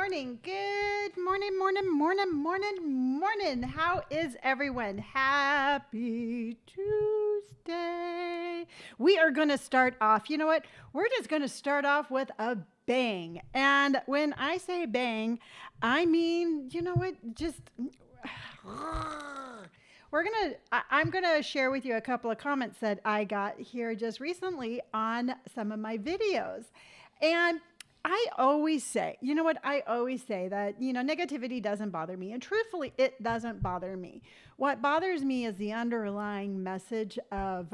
morning. Good morning, morning. How is everyone? Happy Tuesday. We are going to start off. You know what? We're just going to start off with a bang. And when I say bang, I mean, you know what? Just I'm gonna share with you a couple of comments that I got here just recently on some of my videos. And I always say, you know what? I always say that, negativity doesn't bother me. And truthfully, it doesn't bother me. What bothers me is the underlying message of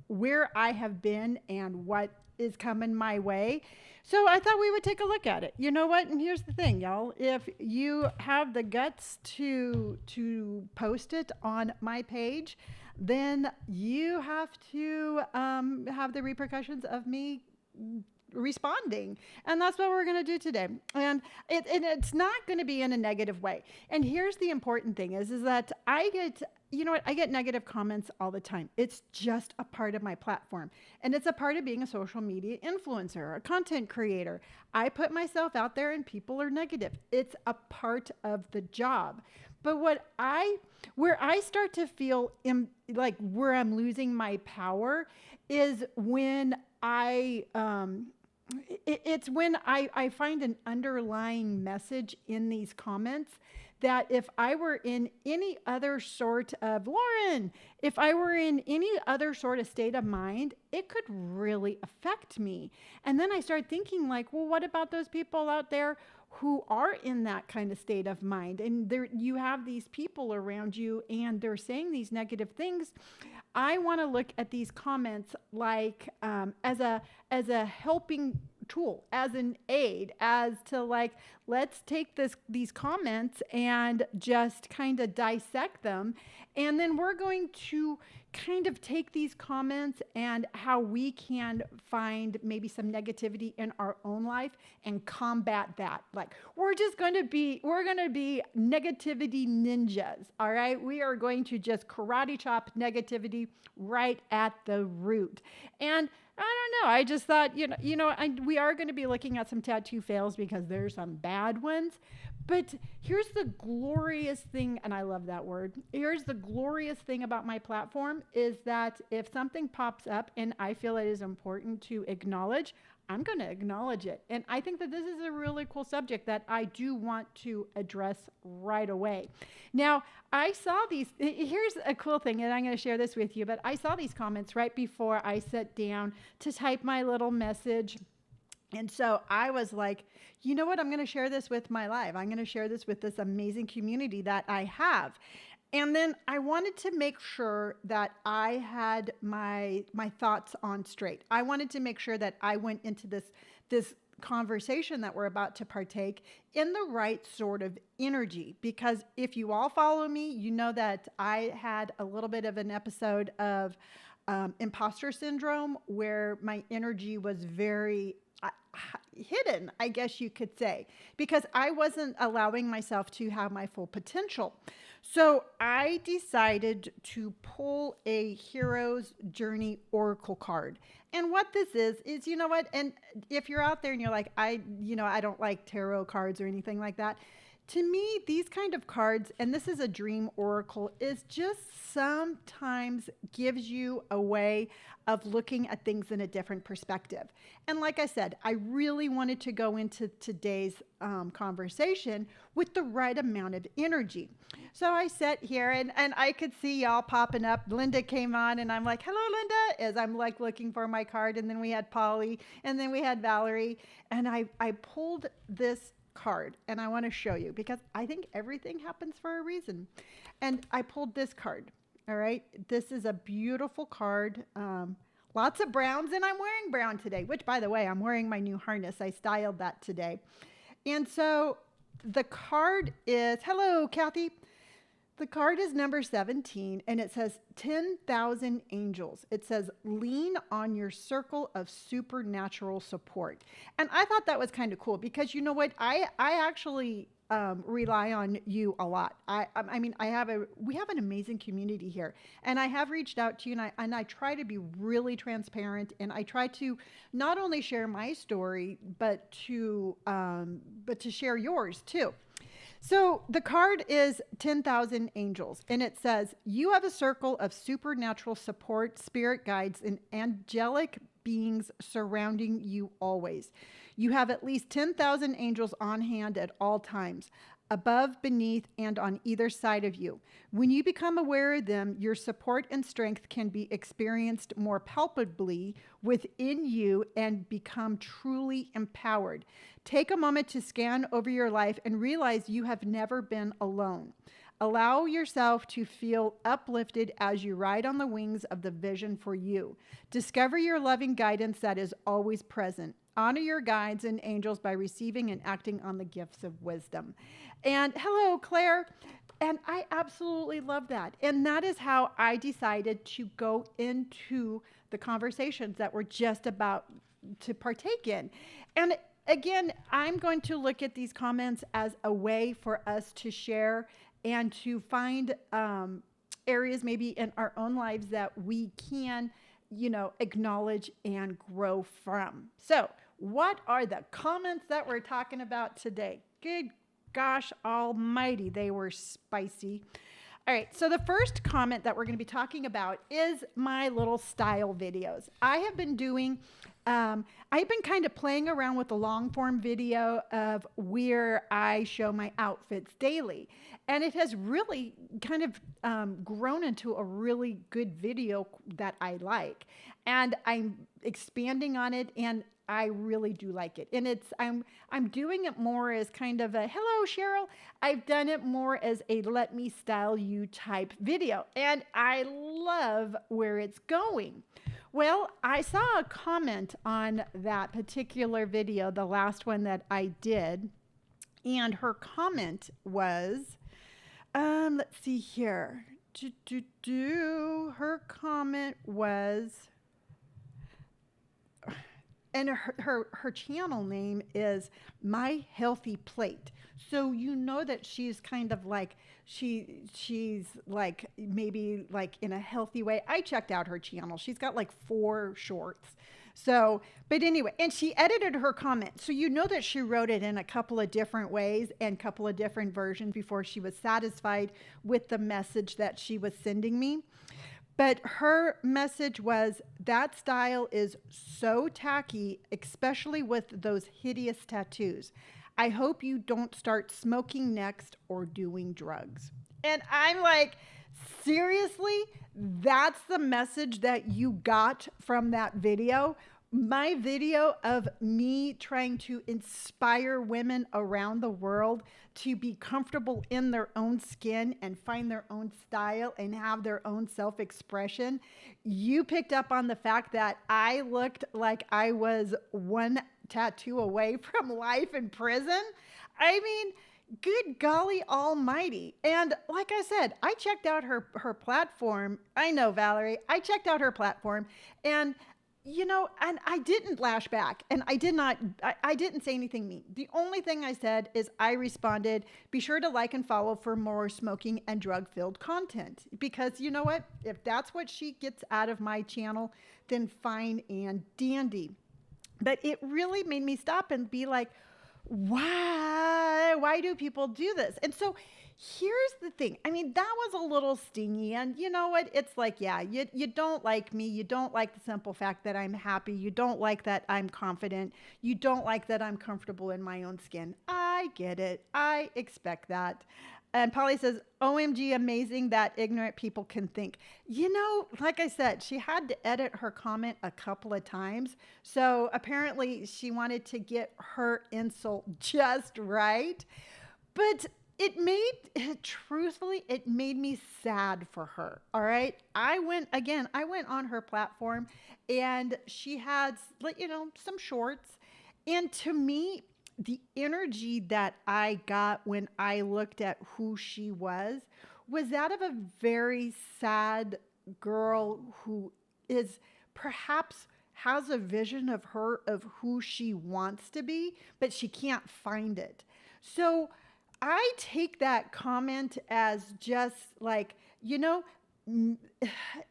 where I have been and what is coming my way. So I thought we would take a look at it. You know what? And here's the thing, y'all. If you have the guts to post it on my page, then you have to have the repercussions of me responding, and that's what we're going to do today. And it's not going to be in a negative way. And here's the important thing is that I get negative comments all the time. It's just a part of my platform, and it's a part of being a social media influencer, a content creator. I put myself out there and people are negative. It's a part of the job. But where I start to feel like where I'm losing my power is when it's when I find an underlying message in these comments that if I were in any other sort of, Lauren, if I were in any other sort of state of mind, it could really affect me. And then I start thinking like, well, what about those people out there who are in that kind of state of mind? And you have these people around you and they're saying these negative things. I want to look at these comments like as a helping tool, as an aid, as to like, let's take these comments and just kind of dissect them. And then we're going to kind of take these comments and how we can find maybe some negativity in our own life and combat that. Like we're going to be negativity ninjas. All right. We are going to just karate chop negativity right at the root. And I don't know. I just thought, we are going to be looking at some tattoo fails because there's some bad ones. But here's the glorious thing, and I love that word. Here's the glorious thing about my platform is that if something pops up and I feel it is important to acknowledge, I'm going to acknowledge it. And I think that this is a really cool subject that I do want to address right away. Now, I saw these, here's a cool thing, and I'm going to share this with you, but I saw these comments right before I sat down to type my little message. And so I was like, you know what? I'm going to share this with my live. I'm going to share this with this amazing community that I have. And then I wanted to make sure that I had my thoughts on straight. I wanted to make sure that I went into this conversation that we're about to partake in the right sort of energy. Because if you all follow me, you know that I had a little bit of an episode of imposter syndrome where my energy was very hidden, I guess you could say, because I wasn't allowing myself to have my full potential. So I decided to pull a hero's journey oracle card. And what this is, you know what? And if you're out there and you're like, I don't like tarot cards or anything like that. To me, these kind of cards, and this is a dream oracle, is just sometimes gives you a way of looking at things in a different perspective. And like I said, I really wanted to go into today's conversation with the right amount of energy. So I sat here and I could see y'all popping up. Linda came on and I'm like, hello, Linda, as I'm like looking for my card. And then we had Polly and then we had Valerie. And I pulled this card and I want to show you because I think everything happens for a reason. And I pulled this card. All right. This is a beautiful card. Lots of browns, and I'm wearing brown today, which by the way, I'm wearing my new harness. I styled that today. And so the card is, hello, Kathy. The card is number 17 and it says 10,000 angels. It says lean on your circle of supernatural support. And I thought that was kind of cool because you know what? I actually rely on you a lot. I mean, we have an amazing community here, and I have reached out to you, and I try to be really transparent, and I try to not only share my story, but to share yours too. So the card is 10,000 angels, and it says, you have a circle of supernatural support, spirit guides, and angelic beings surrounding you always. You have at least 10,000 angels on hand at all times, above, beneath, and on either side of you. When you become aware of them, your support and strength can be experienced more palpably within you and become truly empowered. Take a moment to scan over your life and realize you have never been alone. Allow yourself to feel uplifted as you ride on the wings of the vision for you. Discover your loving guidance that is always present. Honor your guides and angels by receiving and acting on the gifts of wisdom. And hello, Claire. And I absolutely love that. And that is how I decided to go into the conversations that we're just about to partake in. And again, I'm going to look at these comments as a way for us to share and to find areas maybe in our own lives that we can, acknowledge and grow from. So, what are the comments that we're talking about today? Good gosh almighty, they were spicy. All right, so the first comment that we're going to be talking about is my little style videos. I've been kind of playing around with the long form video of where I show my outfits daily. And it has really kind of grown into a really good video that I like. And I'm expanding on it, and I really do like it. And I'm doing it more as kind of a, hello, Cheryl. I've done it more as a let me style you type video. And I love where it's going. Well, I saw a comment on that particular video, the last one that I did. And her comment was, let's see here. Her comment was, and her channel name is My Healthy Plate. So you know that she's kind of like, she's like maybe like in a healthy way. I checked out her channel. She's got like 4 shorts. So, but anyway, and she edited her comment. So you know that she wrote it in a couple of different ways and a couple of different versions before she was satisfied with the message that she was sending me. But her message was, that style is so tacky, especially with those hideous tattoos. I hope you don't start smoking next or doing drugs. And I'm like, seriously? That's the message that you got from that video? My video of me trying to inspire women around the world to be comfortable in their own skin and find their own style and have their own self-expression. You picked up on the fact that I looked like I was one tattoo away from life in prison. I mean, good golly almighty. And like I said, I checked out her platform. I know, Valerie, I checked out her platform, and and I didn't lash back, and I didn't say anything mean. The only thing I said is I responded, be sure to like and follow for more smoking and drug-filled content. Because you know what? If that's what she gets out of my channel, then fine and dandy. But it really made me stop and be like, why do people do this? And so here's the thing. I mean, that was a little stingy, and you know what? It's like, yeah, you don't like me. You don't like the simple fact that I'm happy. You don't like that I'm confident. You don't like that I'm comfortable in my own skin. I get it. I expect that. And Polly says, OMG, amazing that ignorant people can think. Like I said, she had to edit her comment a couple of times. So apparently she wanted to get her insult just right. But truthfully, it made me sad for her. All right. I went on her platform, and she had, some shorts. And to me, the energy that I got when I looked at who she was that of a very sad girl who is perhaps has a vision of her, of who she wants to be, but she can't find it. So I take that comment as just like, you know, mm,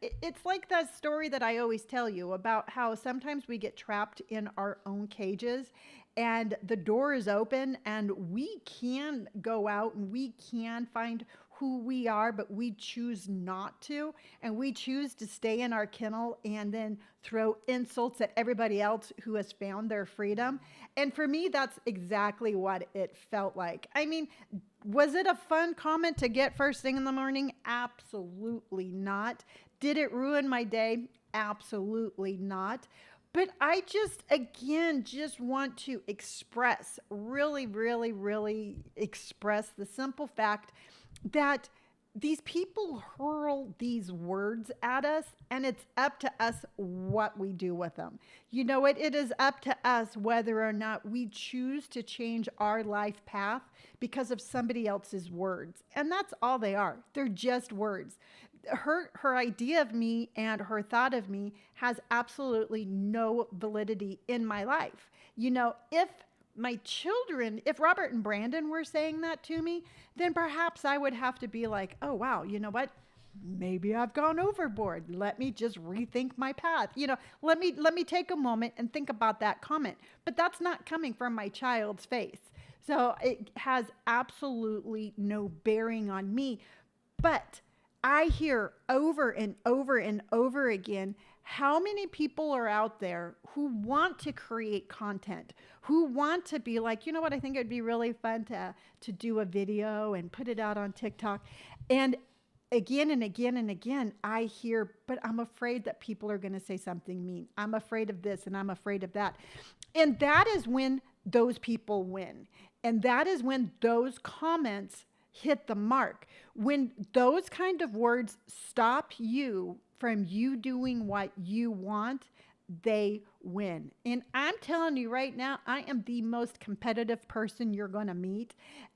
it's like that story that I always tell you about how sometimes we get trapped in our own cages and the door is open and we can go out and we can find who we are, but we choose not to. And we choose to stay in our kennel and then throw insults at everybody else who has found their freedom. And for me, that's exactly what it felt like. I mean, was it a fun comment to get first thing in the morning? Absolutely not. Did it ruin my day? Absolutely not. But I just, again, just want to express, really, really, really express the simple fact that these people hurl these words at us, and it's up to us what we do with them. You know what? It is up to us whether or not we choose to change our life path because of somebody else's words. And that's all they are. They're just words. Her idea of me and her thought of me has absolutely no validity in my life. You know, if my children, if Robert and Brandon were saying that to me, then perhaps I would have to be like, oh, wow, you know what? Maybe I've gone overboard. Let me just rethink my path. You know, let me take a moment and think about that comment. But that's not coming from my child's face. So it has absolutely no bearing on me. But I hear over and over and over again how many people are out there who want to create content, who want to be like, you know what, I think it'd be really fun to do a video and put it out on TikTok. And again and again and again, I hear, but I'm afraid that people are going to say something mean. I'm afraid of this and I'm afraid of that. And that is when those people win. And that is when those comments hit the mark. When those kind of words stop you from you doing what you want, they win. And I'm telling you right now, I am the most competitive person you're going to meet,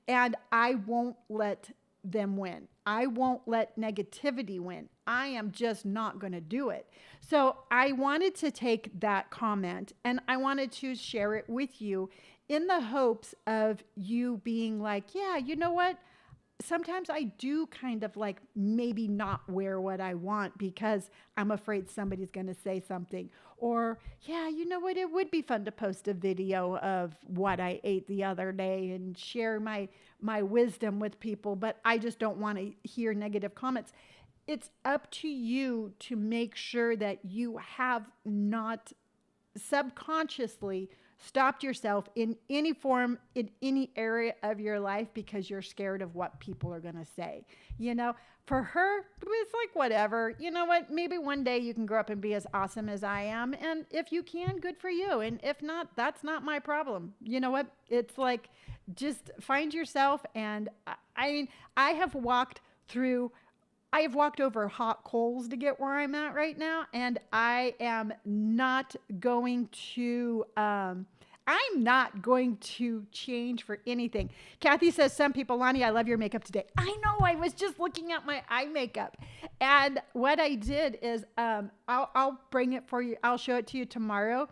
and I won't let them win. I won't let negativity win. I am just not going to do it. So I wanted to take that comment and I wanted to share it with you in the hopes of you being like, yeah, you know what? Sometimes I do kind of like maybe not wear what I want because I'm afraid somebody's going to say something. Or, yeah, you know what? It would be fun to post a video of what I ate the other day and share my wisdom with people, but I just don't want to hear negative comments. It's up to you to make sure that you have not subconsciously stopped yourself in any form, in any area of your life because you're scared of what people are going to say. You know, for her, it's like, whatever. You know what? Maybe one day you can grow up and be as awesome as I am. And if you can, good for you. And if not, that's not my problem. You know what? It's like, just find yourself. And I mean, I have walked over hot coals to get where I'm at right now, and I am not going to, I'm not going to change for anything. Kathy says, some people, Lonni, I love your makeup today. I know, I was just looking at my eye makeup. And what I did is, I'll bring it for you. I'll show it to you tomorrow.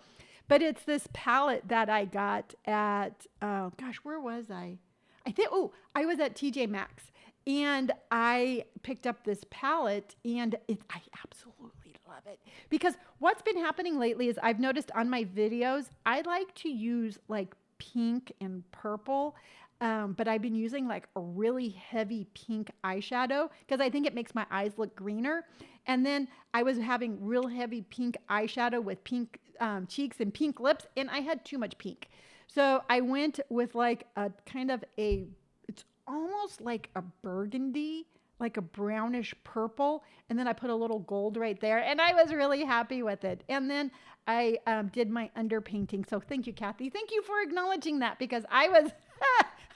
But it's this palette that I got at, where was I? I was at TJ Maxx. And I picked up this palette and I absolutely love it because what's been happening lately is I've noticed on my videos, I like to use like pink and purple, but I've been using like a really heavy pink eyeshadow because I think it makes my eyes look greener. And then I was having real heavy pink eyeshadow with pink cheeks and pink lips, and I had too much pink. So I went with like a kind of it's almost like a burgundy, like a brownish purple. And then I put a little gold right there and I was really happy with it. And then I did my underpainting. So thank you, Kathy. Thank you for acknowledging that because I was,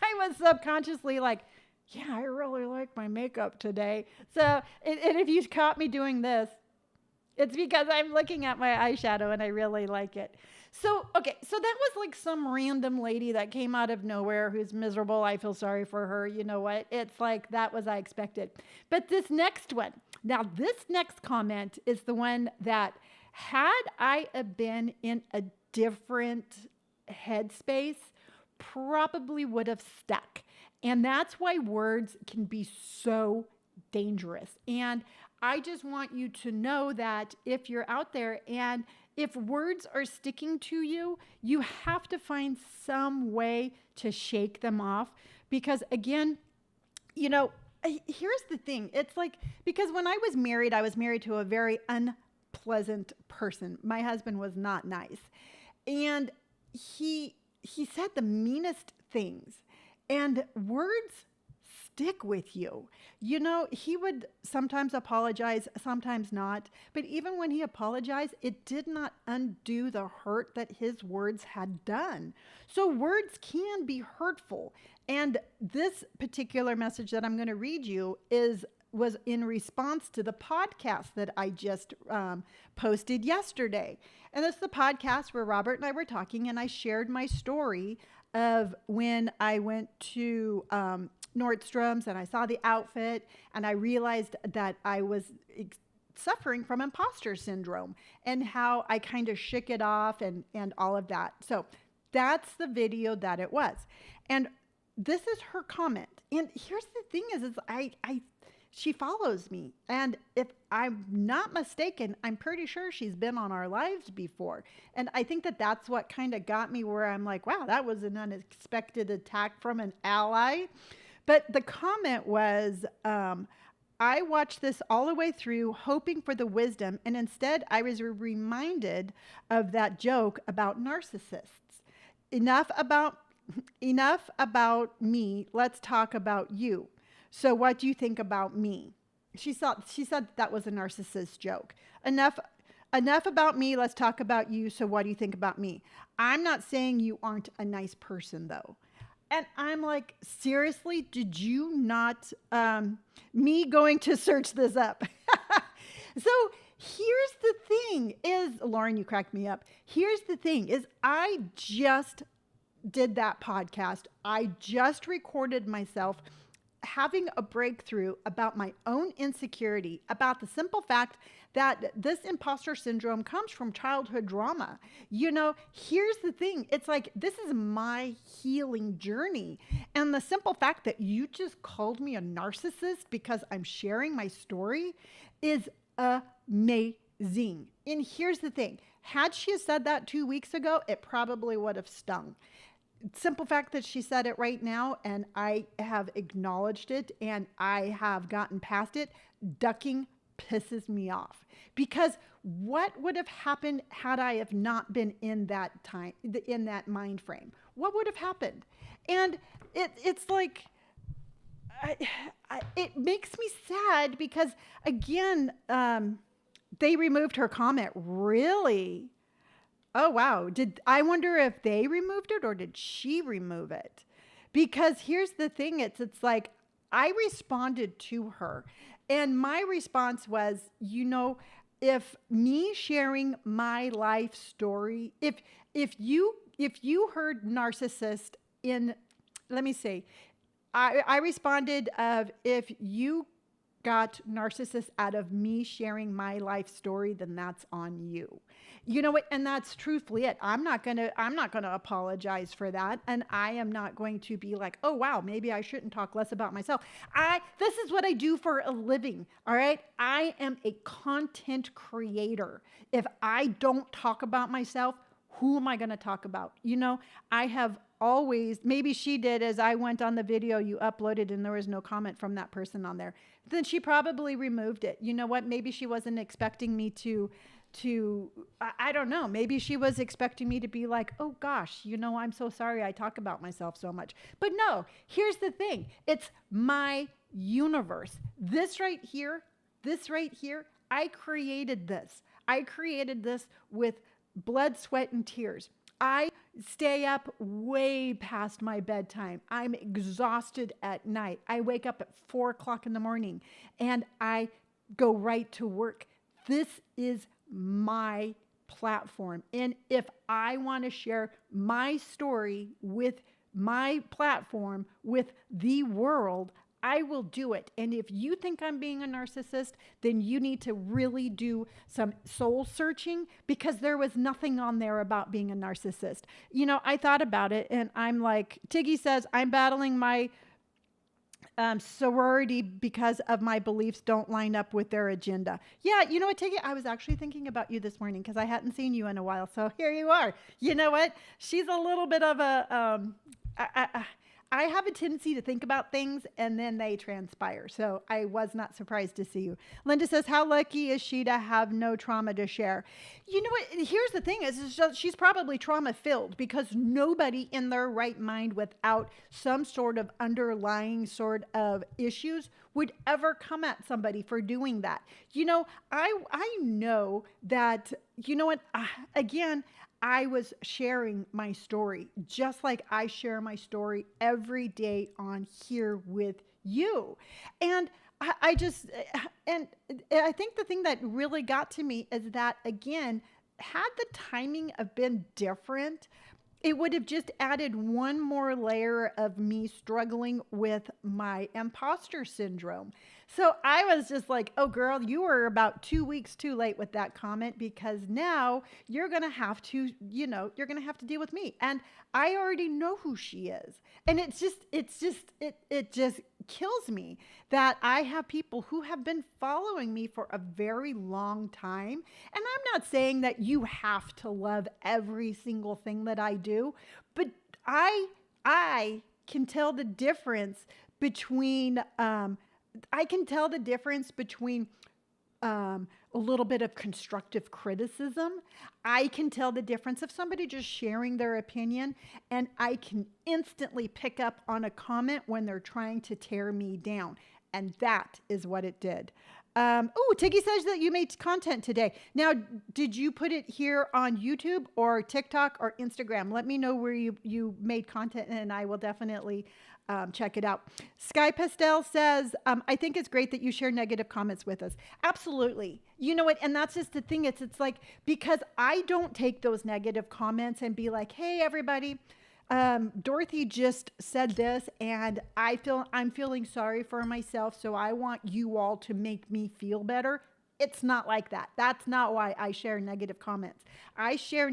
I was subconsciously like, yeah, I really like my makeup today. So, and if you caught me doing this, it's because I'm looking at my eyeshadow and I really like it. So, okay, so that was like some random lady that came out of nowhere who's miserable. I feel sorry for her. You know what? It's like that was I expected. But this next one, now this next comment is the one that had I been in a different headspace, probably would have stuck. And that's why words can be so dangerous. And I just want you to know that if you're out there and if words are sticking to you, you have to find some way to shake them off. Because again, here's the thing. It's like, because when I was married to a very unpleasant person. My husband was not nice. And he said the meanest things, and words stick with you. He would sometimes apologize, sometimes not. But even when he apologized, it did not undo the hurt that his words had done. So words can be hurtful. And this particular message that I'm going to read you was in response to the podcast that I just posted yesterday. And it's the podcast where Robert and I were talking, and I shared my story of when I went to Nordstrom's and I saw the outfit and I realized that I was suffering from imposter syndrome and how I kind of shook it off and all of that. So that's the video that it was. And this is her comment. And here's the thing is she follows me. And if I'm not mistaken, I'm pretty sure she's been on our lives before. And I think that that's what kind of got me where I'm like, wow, that was an unexpected attack from an ally. But the comment was, I watched this all the way through hoping for the wisdom. And instead I was reminded of that joke about narcissists. Enough about me. Let's talk about you. So what do you think about me? She said that was a narcissist joke. Enough about me. Let's talk about you. So what do you think about me? I'm not saying you aren't a nice person though. And I'm like, seriously, did you not, me going to search this up. So here's the thing is, Lauren, you cracked me up. Here's the thing is I just did that podcast. I just recorded myself having a breakthrough about my own insecurity, about the simple fact that this imposter syndrome comes from childhood drama. Here's the thing. It's like, this is my healing journey. And the simple fact that you just called me a narcissist because I'm sharing my story is amazing. And here's the thing. Had she said that 2 weeks ago, it probably would have stung. Simple fact that she said it right now and I have acknowledged it and I have gotten past it, ducking pisses me off. Because what would have happened had I have not been in that time, in that mind frame? What would have happened? And it's like, it makes me sad because again, they removed her comment. Really? Oh, wow. I wonder if they removed it or did she remove it? Because here's the thing. It's like, I responded to her and my response was, if me sharing my life story, if you heard narcissist let me say, I responded of, if you got narcissist out of me sharing my life story, then that's on you. You know what? And that's truthfully it. I'm not going to apologize for that. And I am not going to be like, oh, wow, maybe I shouldn't talk less about myself. This is what I do for a living. All right. I am a content creator. If I don't talk about myself, who am I going to talk about? I have always, maybe she did, as I went on the video you uploaded and there was no comment from that person on there. Then she probably removed it. You know what? Maybe she wasn't expecting me to, I don't know. Maybe she was expecting me to be like, oh gosh, I'm so sorry I talk about myself so much. But no, here's the thing. It's my universe. This right here, I created this. I created this with blood, sweat, and tears. I stay up way past my bedtime. I'm exhausted at night. I wake up at 4 o'clock in the morning and I go right to work. This is my platform. And if I want to share my story with my platform, with the world, I will do it. And if you think I'm being a narcissist, then you need to really do some soul searching because there was nothing on there about being a narcissist. I thought about it and I'm like, Tiggy says, I'm battling my sorority because of my beliefs don't line up with their agenda. Yeah, you know what, take it. I was actually thinking about you this morning because I hadn't seen you in a while. So here you are. You know what? She's a little bit of a, I have a tendency to think about things and then they transpire. So I was not surprised to see you. Linda says, how lucky is she to have no trauma to share? You know what? Here's the thing is she's probably trauma filled because nobody in their right mind without some sort of underlying sort of issues would ever come at somebody for doing that. I know that, you know what, again, I was sharing my story just like I share my story every day on here with you. And I just, and I think the thing that really got to me is that, again, had the timing have been different, it would have just added one more layer of me struggling with my imposter syndrome. So I was just like, oh, girl, you were about 2 weeks too late with that comment because now you're going to have to, you're going to have to deal with me. And I already know who she is. And it just kills me that I have people who have been following me for a very long time. And I'm not saying that you have to love every single thing that I do, but I can tell the difference between a little bit of constructive criticism. I can tell the difference of somebody just sharing their opinion, and I can instantly pick up on a comment when they're trying to tear me down. And that is what it did. Tiggy says that you made content today. Now, did you put it here on YouTube or TikTok or Instagram? Let me know where you made content and I will definitely check it out. Sky Pastel says, I think it's great that you share negative comments with us. Absolutely. You know what? And that's just the thing. It's like, because I don't take those negative comments and be like, hey, everybody, Dorothy just said this and I'm feeling sorry for myself. So I want you all to make me feel better. It's not like that. That's not why I share negative comments. I share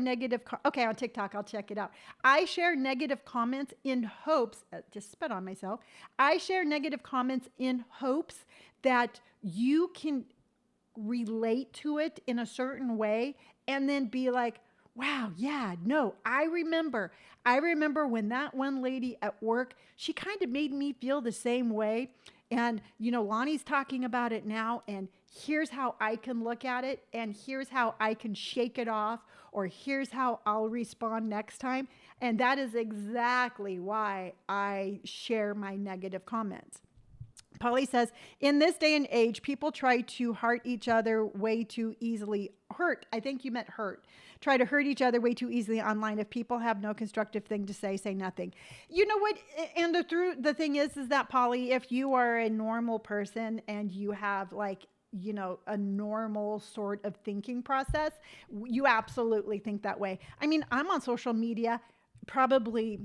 okay, on TikTok, I'll check it out. I share negative comments in hopes, just spit on myself. I share negative comments in hopes that you can relate to it in a certain way and then be like, wow, yeah, no, I remember when that one lady at work, she kind of made me feel the same way. And, Lonnie's talking about it now, and here's how I can look at it, and here's how I can shake it off, or here's how I'll respond next time. And that is exactly why I share my negative comments. Polly says, in this day and age, people try to hurt each other way too easily. Hurt, I think you meant hurt. Try to hurt each other way too easily online. If people have no constructive thing to say nothing. You know what? And the thing is that, Polly, if you are a normal person and you have a normal sort of thinking process, you absolutely think that way. I mean, I'm on social media probably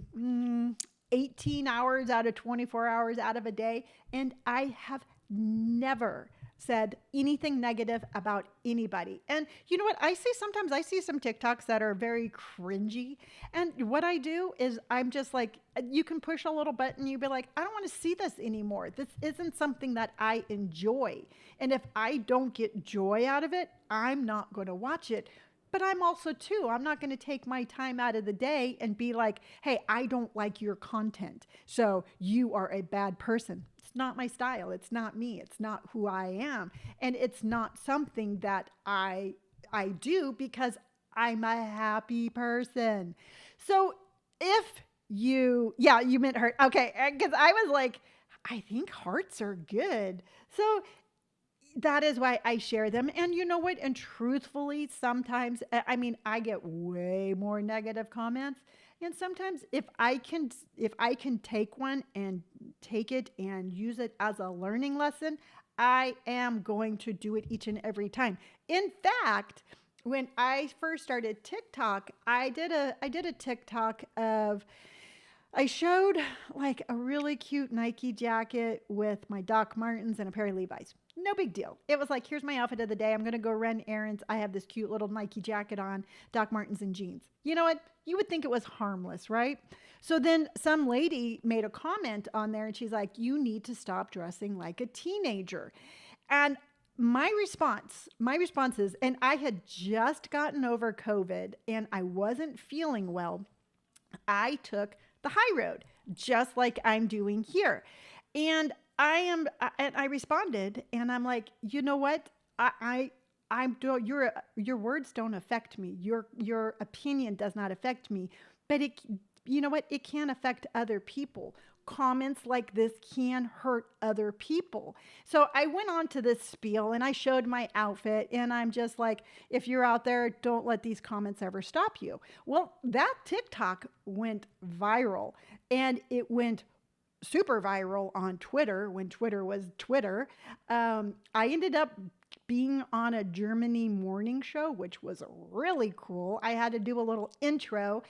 18 hours out of 24 hours out of a day, and I have never said anything negative about anybody. And you know what? Sometimes I see some TikToks that are very cringy. And what I do is I'm just like, you can push a little button. You'd be like, I don't want to see this anymore. This isn't something that I enjoy. And if I don't get joy out of it, I'm not going to watch it. But I'm also I'm not going to take my time out of the day and be like, hey, I don't like your content, so you are a bad person. It's not my style. It's not me. It's not who I am. And it's not something that I do because I'm a happy person. So if you meant heart. Okay. Because I was like, I think hearts are good. So that is why I share them. And you know what? And truthfully, sometimes, I get way more negative comments. And sometimes if I can take one and take it and use it as a learning lesson, I am going to do it each and every time. In fact, when I first started TikTok, I did a TikTok of, I showed like a really cute Nike jacket with my Doc Martens and a pair of Levi's. No big deal. It was like, here's my outfit of the day. I'm going to go run errands. I have this cute little Nike jacket on, Doc Martens and jeans. You know what? You would think it was harmless, right? So then some lady made a comment on there and she's like, you need to stop dressing like a teenager. And my response is, and I had just gotten over COVID and I wasn't feeling well. I took the high road, just like I'm doing here. And and I responded, and I'm like, you know what? I'm do your words don't affect me. Your opinion does not affect me, but you know what? It can affect other people. Comments like this can hurt other people. So I went on to this spiel and I showed my outfit, and I'm just like, if you're out there, don't let these comments ever stop you. Well, that TikTok went viral, and it went super viral on Twitter when Twitter was Twitter. I ended up being on a Germany morning show, which was really cool. I had to do a little intro,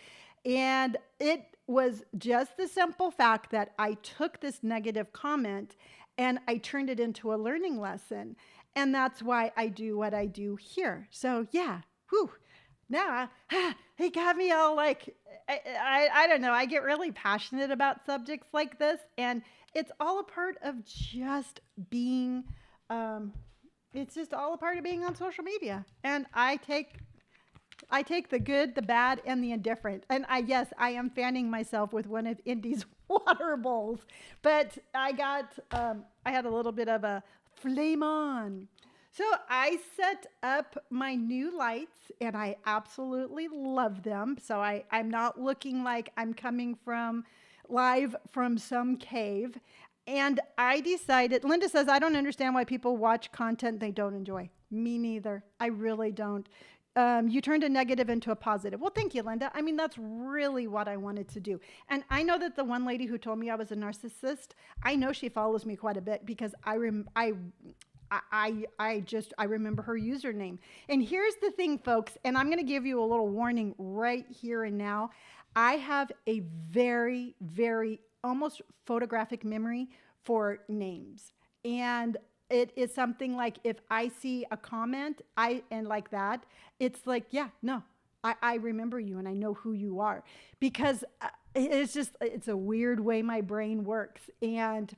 and it was just the simple fact that I took this negative comment and I turned it into a learning lesson. And that's why I do what I do here. So, yeah, whew. Now, it got me all like, I don't know. I get really passionate about subjects like this. And it's all a part of just being, it's just all a part of being on social media. And I take the good, the bad, and the indifferent. And yes, I am fanning myself with one of Indy's water bowls. But I had a little bit of a flame on. So I set up my new lights, and I absolutely love them. So I'm not looking like I'm coming from live from some cave. And I decided, Linda says, I don't understand why people watch content they don't enjoy. Me neither. I really don't. You turned a negative into a positive. Well, thank you, Linda. I mean, that's really what I wanted to do. And I know that the one lady who told me I was a narcissist, I know she follows me quite a bit because I remember her username. And here's the thing, folks, and I'm going to give you a little warning right here and now. I have a very, very almost photographic memory for names. And it is something like if I see a comment, and like that, it's like, yeah, no, I remember you and I know who you are, because it's a weird way my brain works. And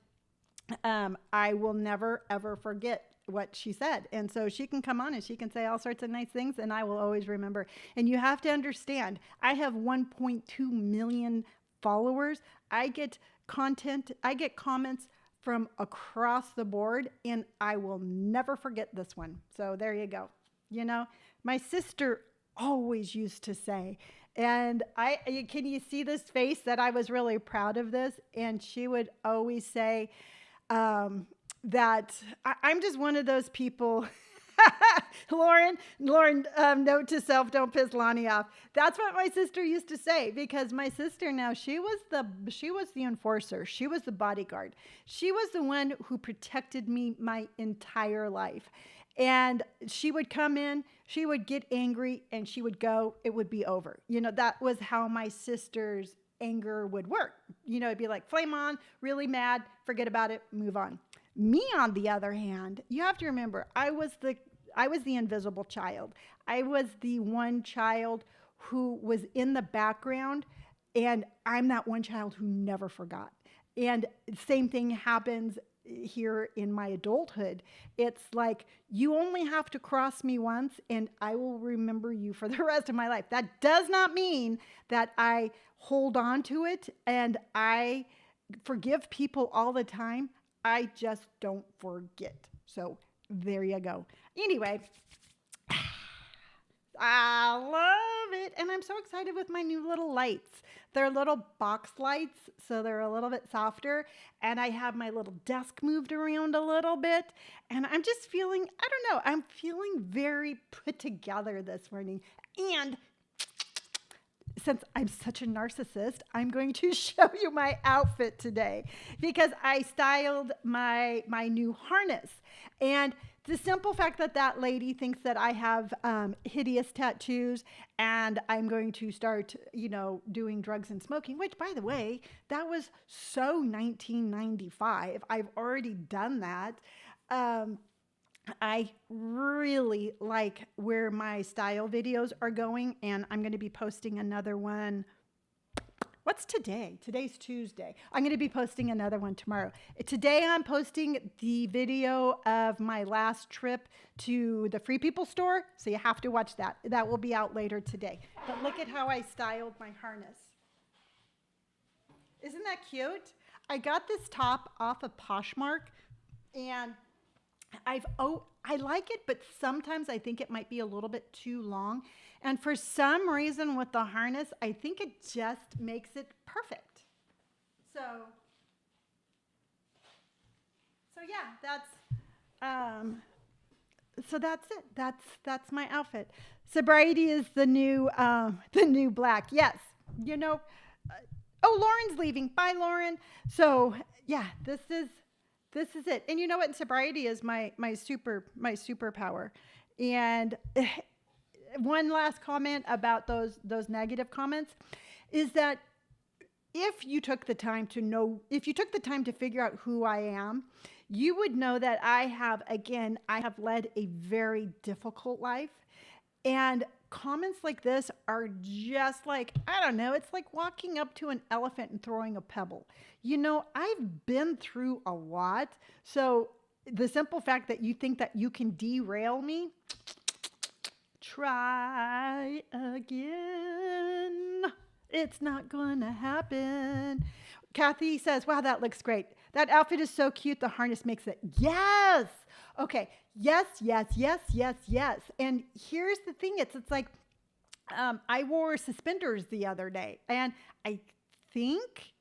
I will never, ever forget what she said. And so she can come on and she can say all sorts of nice things, and I will always remember. And you have to understand, I have 1.2 million followers. I get comments from across the board, and I will never forget this one. So there you go. You know, my sister always used to say, and can you see this face that I was really proud of this? And she would always say that I'm just one of those people. Lauren, note to self, don't piss Lonni off. That's what my sister used to say, because my sister now, she was the enforcer. She was the bodyguard. She was the one who protected me my entire life. And she would come in, she would get angry, and she would go, it would be over. You know, that was how my sister's anger would work. You know, it'd be like flame on, really mad, forget about it, move on. Me, on the other hand, you have to remember, I was the invisible child. I was the one child who was in the background, and I'm that one child who never forgot. And same thing happens here in my adulthood. It's like, you only have to cross me once and I will remember you for the rest of my life. That does not mean that I hold on to it and I forgive people all the time. I just don't forget. So there you go. Anyway, I love it. And I'm so excited with my new little lights. They're little box lights, so they're a little bit softer. And I have my little desk moved around a little bit. And I'm just feeling, I don't know, I'm feeling very put together this morning. And since I'm such a narcissist, I'm going to show you my outfit today because I styled my new harness. And the simple fact that that lady thinks that I have hideous tattoos and I'm going to start, doing drugs and smoking, which, by the way, that was so 1995. I've already done that. I really like where my style videos are going, and I'm going to be posting another one What's today? Today's Tuesday. I'm going to be posting another one tomorrow. Today I'm posting the video of my last trip to the Free People store. So you have to watch that. That will be out later today. But look at how I styled my harness. Isn't that cute? I got this top off of Poshmark, and I like it, but sometimes I think it might be a little bit too long. And for some reason with the harness, I think it just makes it perfect. So yeah, that's it. That's my outfit. Sobriety is the new black. Yes, you know. Oh, Lauren's leaving. Bye, Lauren. So yeah, this is it. And you know what? Sobriety is my superpower. And one last comment about those negative comments is that if you took the time to figure out who I am, you would know that I have led a very difficult life. And comments like this are just like, I don't know, it's like walking up to an elephant and throwing a pebble. You know, I've been through a lot. So the simple fact that you think that you can derail me, try again. It's not gonna happen. Kathy says, wow, that looks great. That outfit is so cute. The harness makes it. Yes. Okay. Yes. And here's the thing. It's like, I wore suspenders the other day, and I think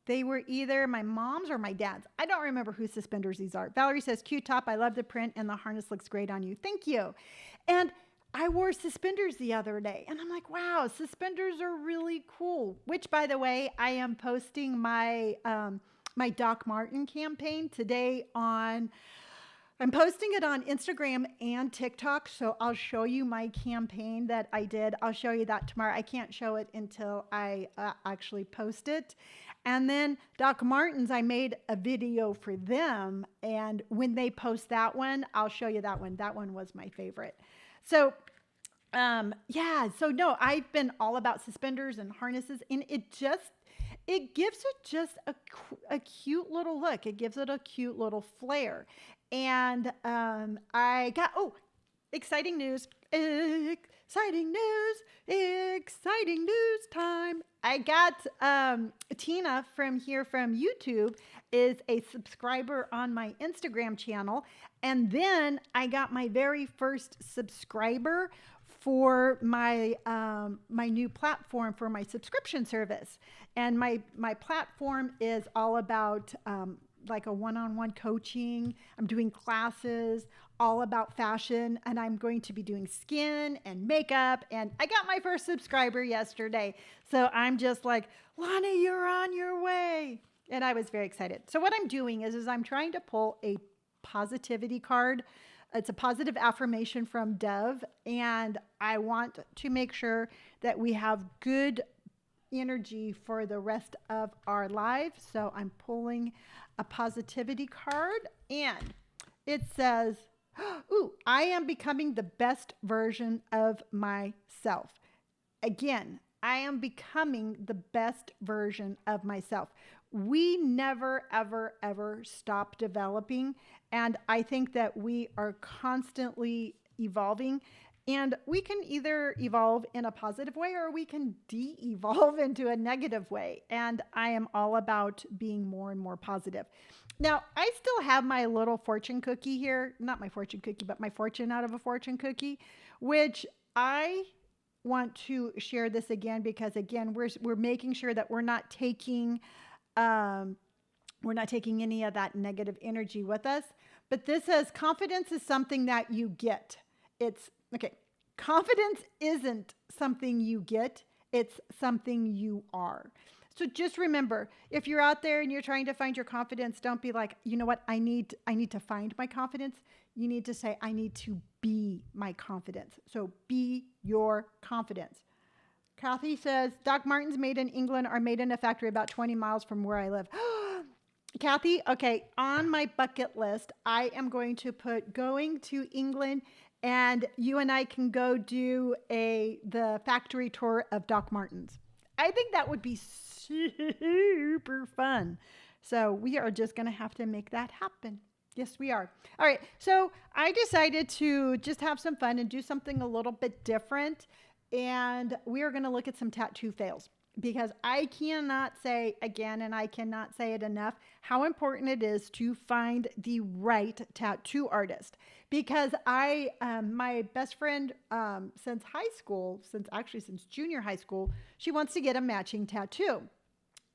they were either my mom's or my dad's. I don't remember whose suspenders these are. Valerie says, cute top. I love the print, and the harness looks great on you. Thank you. And I wore suspenders the other day, and I'm like, wow, suspenders are really cool. Which, by the way, I am posting my my Doc Martens campaign today on. I'm posting it on Instagram and TikTok, so I'll show you my campaign that I did. I'll show you that tomorrow. I can't show it until I actually post it. And then Doc Martens, I made a video for them, and when they post that one, I'll show you that one. That one was my favorite. So, so no, I've been all about suspenders and harnesses, and it gives it just a cute little look. It gives it a cute little flair. And I got, exciting news time. I got Tina from YouTube is a subscriber on my Instagram channel. And then I got my very first subscriber for my my new platform for my subscription service. And my platform is all about like a one-on-one coaching. I'm doing classes all about fashion, and I'm going to be doing skin and makeup. And I got my first subscriber yesterday. So I'm just like, Lonni, you're on your way. And I was very excited. So what I'm doing is I'm trying to pull a positivity card. It's a positive affirmation from Dove. And I want to make sure that we have good energy for the rest of our lives. So I'm pulling a positivity card, and it says, I am becoming the best version of myself. Again, I am becoming the best version of myself. We never, ever, ever stop developing. And I think that we are constantly evolving. And we can either evolve in a positive way, or we can de-evolve into a negative way. And I am all about being more and more positive. Now, I still have my little fortune cookie here. Not my fortune cookie, but my fortune out of a fortune cookie, which I want to share this again, because again, we're making sure that we're not taking any of that negative energy with us. But this says confidence is something that you get. Confidence isn't something you get. It's something you are. So just remember, if you're out there and you're trying to find your confidence, don't be like, you know what? I need to find my confidence. You need to say, I need to be my confidence. So be your confidence. Kathy says, Doc Martens made in England are made in a factory about 20 miles from where I live. Kathy, okay, on my bucket list, I am going to put going to England, and you and I can go do the factory tour of Doc Martens. I think that would be super fun. So we are just going to have to make that happen. Yes, we are. All right. So I decided to just have some fun and do something a little bit different. And we are going to look at some tattoo fails because I cannot say again, and I cannot say it enough, how important it is to find the right tattoo artist. Because my best friend since high school, since junior high school, she wants to get a matching tattoo.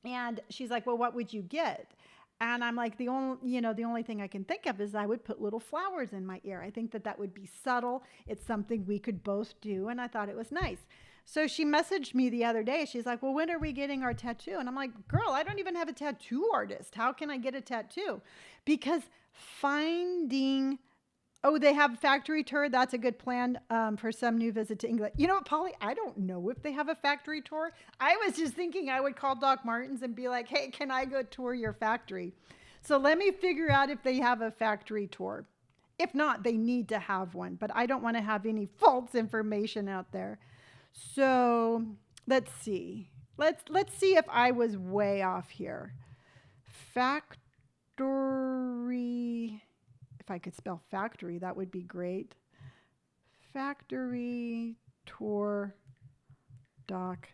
And she's like, well, what would you get? And I'm like, the only thing I can think of is I would put little flowers in my ear. I think that would be subtle. It's something we could both do. And I thought it was nice. So she messaged me the other day. She's like, well, when are we getting our tattoo? And I'm like, girl, I don't even have a tattoo artist. How can I get a tattoo? Because finding they have a factory tour. That's a good plan for some new visit to England. You know what, Polly? I don't know if they have a factory tour. I was just thinking I would call Doc Martens and be like, hey, can I go tour your factory? So let me figure out if they have a factory tour. If not, they need to have one. But I don't want to have any false information out there. So let's see. Let's see if I was way off here. Factory. If I could spell factory, that would be great. Factory tour Doc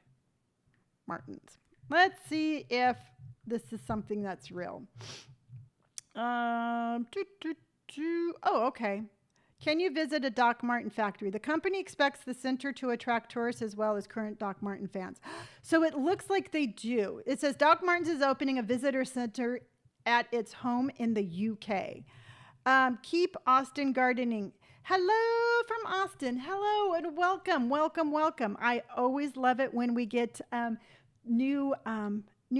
Martens. Let's see if this is something that's real. Oh, okay. Can you visit a Doc Marten factory? The company expects the center to attract tourists as well as current Doc Marten fans. So it looks like they do. It says Doc Martens is opening a visitor center at its home in the UK. Keep Austin gardening. Hello from Austin. Hello and welcome, welcome, welcome. I always love it when we get new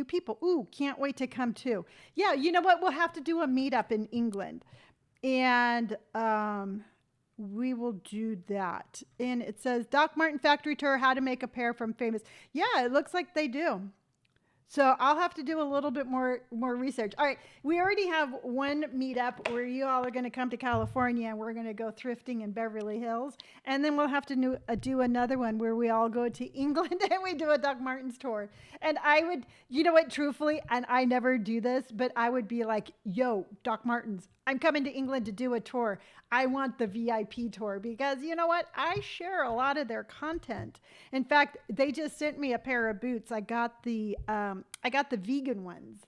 people. Ooh, can't wait to come too. Yeah, you know what? We'll have to do a meetup in England, and we will do that. And it says Doc Marten factory tour: how to make a pair from famous. Yeah, it looks like they do. So I'll have to do a little bit more research. All right, we already have one meetup where you all are going to come to California and we're going to go thrifting in Beverly Hills. And then we'll have to do another one where we all go to England and we do a Doc Martens tour. And I would, you know what, truthfully, and I never do this, but I would be like, yo, Doc Martens, I'm coming to England to do a tour. I want the VIP tour because you know what? I share a lot of their content. In fact, they just sent me a pair of boots. I got the vegan ones,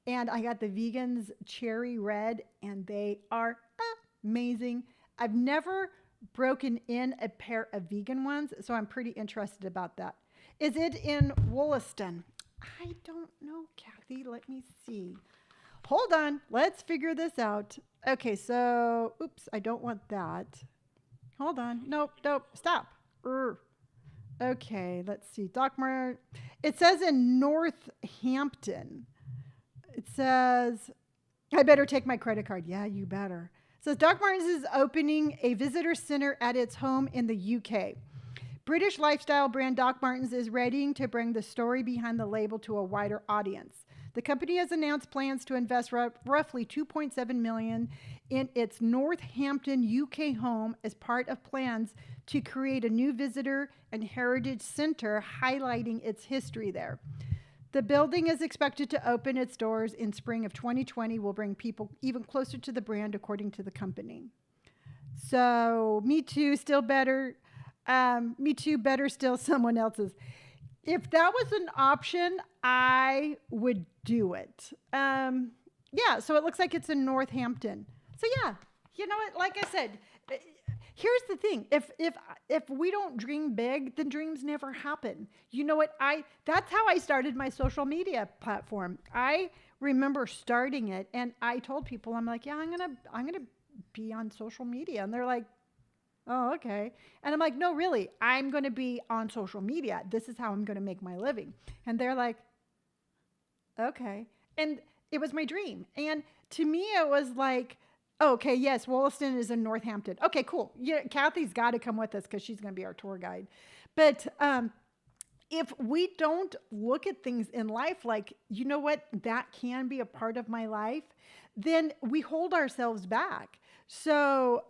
and I got the vegans cherry red, and they are amazing. I've never broken in a pair of vegan ones, so I'm pretty interested about that. Is it in Wollaston? I don't know, Kathy. Let me see. Hold on. Let's figure this out. Okay, so, oops, I don't want that. Hold on. Nope. Stop. Okay, let's see. Doc Martens. It says in Northampton. It says, I better take my credit card. Yeah, you better. It says Doc Martens is opening a visitor center at its home in the UK. British lifestyle brand Doc Martens is readying to bring the story behind the label to a wider audience. The company has announced plans to invest roughly $2.7 million in its Northampton, UK home as part of plans to create a new visitor and heritage center highlighting its history there. The building is expected to open its doors in spring of 2020, will bring people even closer to the brand, according to the company. So, me too, still better. Me too, better still someone else's. If that was an option, I would do it. Yeah, so it looks like it's in Northampton. So yeah, you know what? Like I said, here's the thing. If we don't dream big, then dreams never happen. You know what? That's how I started my social media platform. I remember starting it, and I told people, I'm like, yeah, I'm gonna be on social media, and they're like, oh, okay. And I'm like, no, really, I'm going to be on social media. This is how I'm going to make my living. And they're like, okay. And it was my dream. And to me, it was like, oh, okay, yes, Wollaston is in Northampton. Okay, cool. Yeah, Kathy's got to come with us because she's going to be our tour guide. But if we don't look at things in life like, you know what, that can be a part of my life, then we hold ourselves back. So,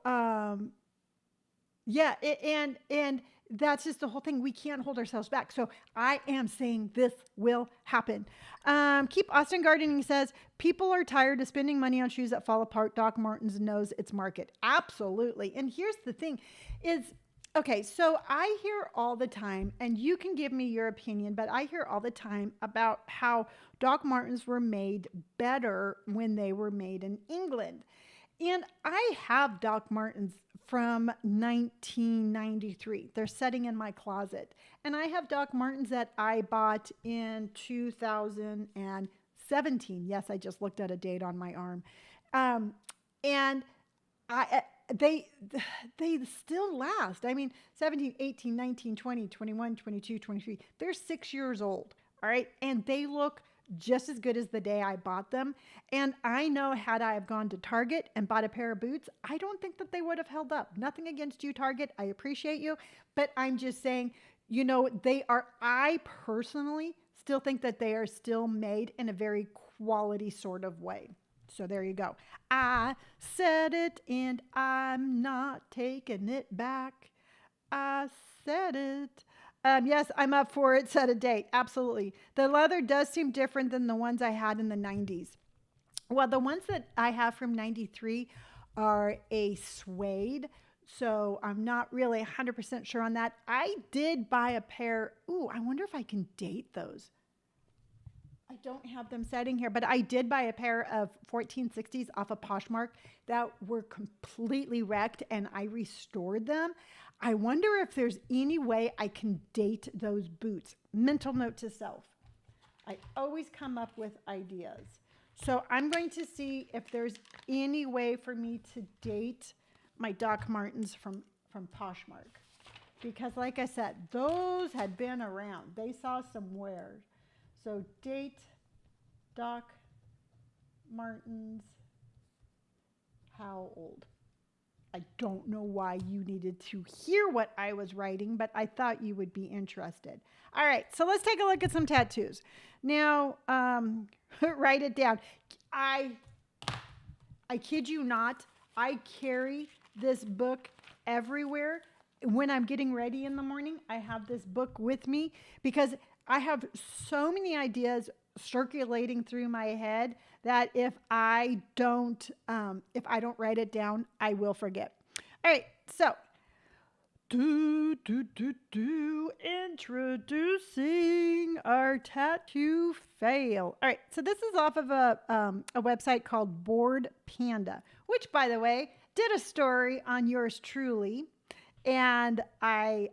yeah, and that's just the whole thing. We can't hold ourselves back. So I am saying this will happen. Keep Austin Gardening says, people are tired of spending money on shoes that fall apart. Doc Martens knows its market. Absolutely. And here's the thing is, okay, so I hear all the time, and you can give me your opinion, but I hear all the time about how Doc Martens were made better when they were made in England. And I have Doc Martens from 1993. They're sitting in my closet. And I have Doc Martens that I bought in 2017. Yes, I just looked at a date on my arm. And I they still last. I mean, 17, 18, 19, 20, 21, 22, 23. They're 6 years old. All right. And they look just as good as the day I bought them. And I know had I have gone to Target and bought a pair of boots, I don't think that they would have held up. Nothing against you, Target. I appreciate you. But I'm just saying, I personally still think that they are still made in a very quality sort of way. So there you go. I said it and I'm not taking it back. I said it. Yes, I'm up for it. Set a date. Absolutely. The leather does seem different than the ones I had in the 90s. Well, the ones that I have from 93 are a suede. So I'm not really 100% sure on that. I did buy a pair. Ooh, I wonder if I can date those. I don't have them setting here, but I did buy a pair of 1460s off of Poshmark that were completely wrecked, and I restored them. I wonder if there's any way I can date those boots. Mental note to self. I always come up with ideas. So I'm going to see if there's any way for me to date my Doc Martens from Poshmark. Because like I said, those had been around. They saw some wear. So date Doc Martens, how old? I don't know why you needed to hear what I was writing, but I thought you would be interested. All right, so let's take a look at some tattoos. Now, write it down. I kid you not, I carry this book everywhere. When I'm getting ready in the morning, I have this book with me because I have so many ideas circulating through my head that if I don't write it down, I will forget. All right, so introducing our tattoo fail. All right, so this is off of a website called Bored Panda, which, by the way, did a story on yours truly, and I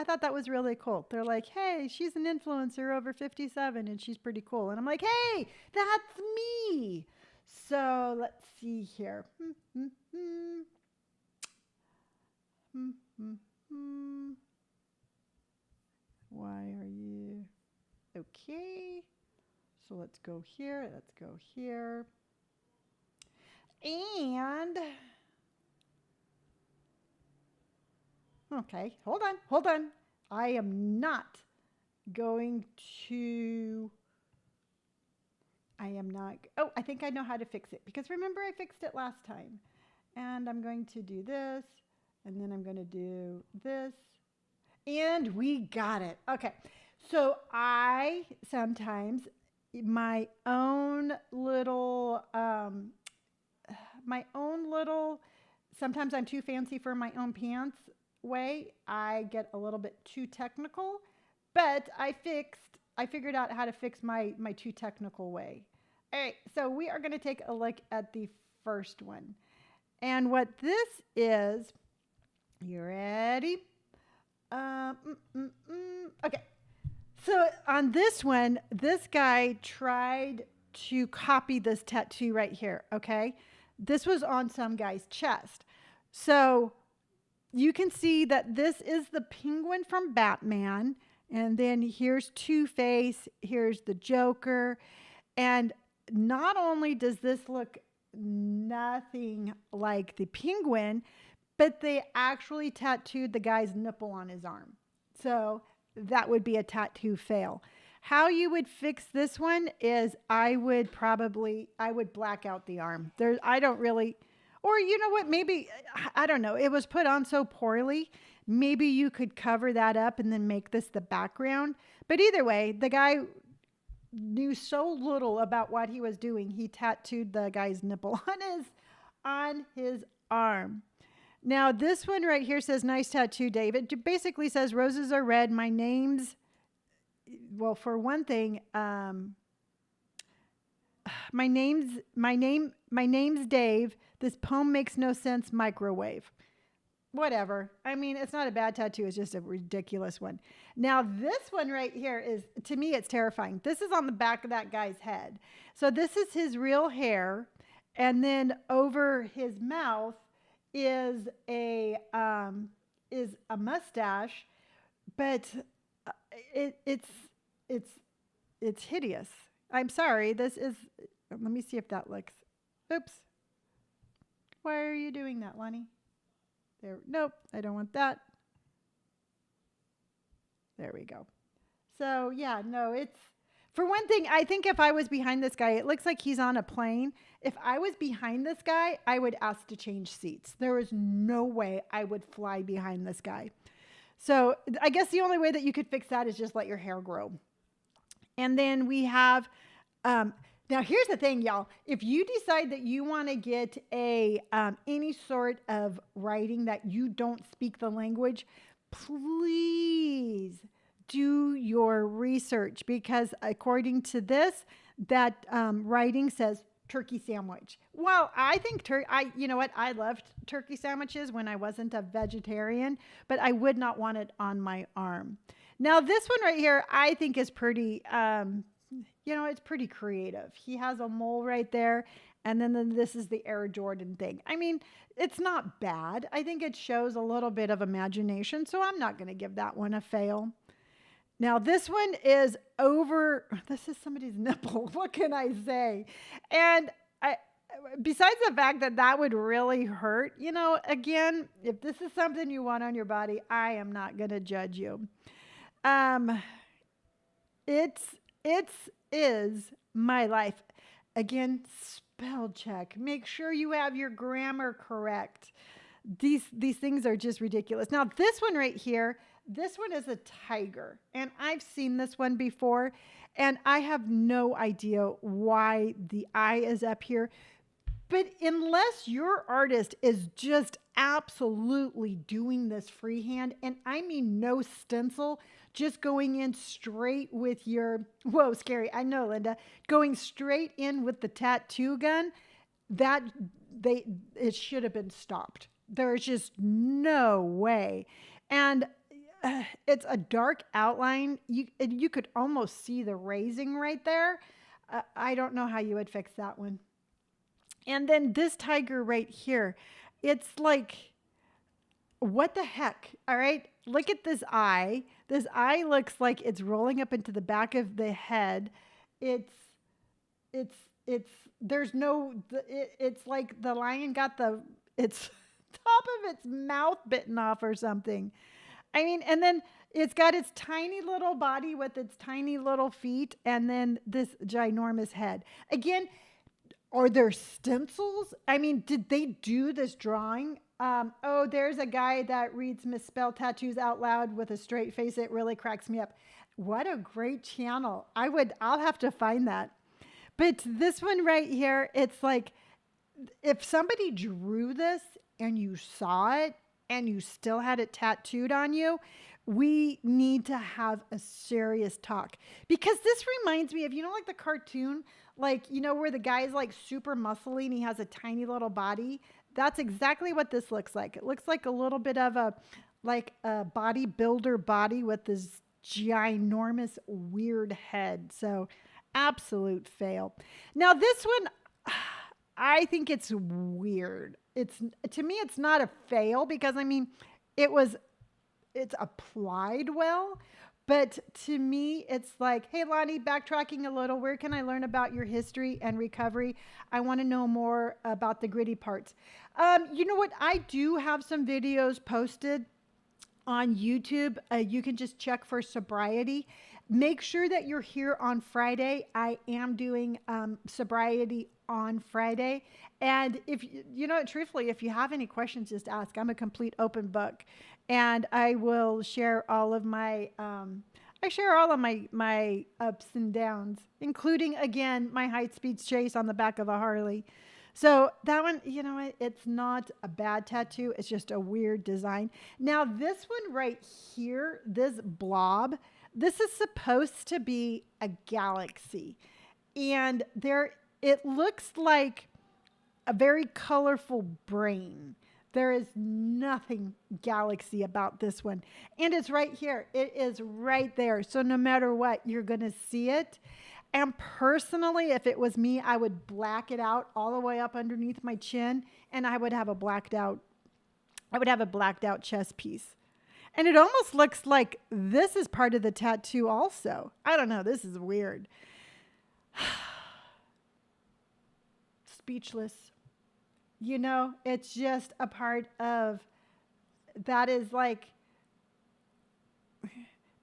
thought that was really cool. They're like, hey, she's an influencer over 57 and she's pretty cool. And I'm like, hey, that's me. So let's see here. Why are you? Okay. So let's go here. Let's go here. And okay, hold on. I am not going to, oh, I think I know how to fix it because remember I fixed it last time. And I'm going to do this, and then I'm going to do this, and we got it. Okay, so I sometimes, sometimes I'm too fancy for my own pants way. I get a little bit too technical, but I figured out how to fix my too technical way. All right, so we are going to take a look at the first one. And what this is, you ready? Okay, so on this one, this guy tried to copy this tattoo right here, okay? This was on some guy's chest. So you can see that this is the Penguin from Batman. And then here's Two-Face. Here's the Joker. And not only does this look nothing like the Penguin, but they actually tattooed the guy's nipple on his arm. So that would be a tattoo fail. How you would fix this one is I would black out the arm. Or you know what? Maybe, I don't know. It was put on so poorly. Maybe you could cover that up and then make this the background. But either way, the guy knew so little about what he was doing. He tattooed the guy's nipple on his arm. Now this one right here says, "Nice tattoo, David." It basically says, "Roses are red. My name's," well, for one thing, my name's Dave. This poem makes no sense. Microwave. Whatever. I mean, it's not a bad tattoo. It's just a ridiculous one. Now, this one right here is, to me, it's terrifying. This is on the back of that guy's head. So this is his real hair. And then over his mouth is a mustache, but it's hideous. I'm sorry. This is, let me see if that looks, oops. Why are you doing that, Lonni? There, nope, I don't want that. There we go. So yeah, no, it's, for one thing, I think if I was behind this guy, it looks like he's on a plane. If I was behind this guy, I would ask to change seats. There is no way I would fly behind this guy. So I guess the only way that you could fix that is just let your hair grow. And then we have, now here's the thing, y'all. If you decide that you want to get a any sort of writing that you don't speak the language, please do your research, because according to this, that writing says turkey sandwich. Well, I think you know what? I loved turkey sandwiches when I wasn't a vegetarian, but I would not want it on my arm. Now this one right here, I think is pretty, it's pretty creative. He has a mole right there. And then this is the Air Jordan thing. I mean, it's not bad. I think it shows a little bit of imagination. So I'm not going to give that one a fail. Now this one is this is somebody's nipple. What can I say? And besides the fact that that would really hurt, again, if this is something you want on your body, I am not going to judge you. It is my life. Again, spell check. Make sure you have your grammar correct. These things are just ridiculous. Now, this one right here, this one is a tiger. And I've seen this one before. And I have no idea why the eye is up here. But unless your artist is just absolutely doing this freehand, and I mean no stencil, just going in straight with your, whoa, scary. I know, Linda, going straight in with the tattoo gun, it should have been stopped. There's just no way. And it's a dark outline. You could almost see the raising right there. I don't know how you would fix that one. And then this tiger right here, it's like, what the heck? All right. Look at this eye. This eye looks like it's rolling up into the back of the head. It's like the lion got its top of its mouth bitten off or something. I mean, and then it's got its tiny little body with its tiny little feet, and then this ginormous head. Again, are there stencils? I mean, did they do this drawing? Oh, there's a guy that reads misspelled tattoos out loud with a straight face. It really cracks me up. What a great channel. I'll have to find that. But this one right here, it's like, if somebody drew this and you saw it and you still had it tattooed on you, we need to have a serious talk. Because this reminds me of, like the cartoon, where the guy is like super muscly and he has a tiny little body. That's exactly what this looks like. It looks like a little bit of a bodybuilder body with this ginormous weird head. So absolute fail. Now this one, I think it's weird. To me, it's not a fail because, I mean, it's applied well, but to me, it's like, hey, Lonni, backtracking a little, where can I learn about your history and recovery? I want to know more about the gritty parts. You know what? I do have some videos posted on YouTube. You can just check for sobriety. Make sure that you're here on Friday. I am doing sobriety on Friday. And if you know, truthfully, if you have any questions, just ask. I'm a complete open book, and I will share all of my my ups and downs, including again my high speed chase on the back of a Harley. So that one, you know what? It's not a bad tattoo. It's just a weird design. Now this one right here, this blob, this is supposed to be a galaxy, and there it looks like a very colorful brain. There is nothing galaxy about this one. And it's right here. It is right there. So no matter what, you're going to see it. And personally, if it was me, I would black it out all the way up underneath my chin, and I would have a blacked out chest piece. And it almost looks like this is part of the tattoo also. I don't know. This is weird. Speechless. You know, it's just a part of that is like,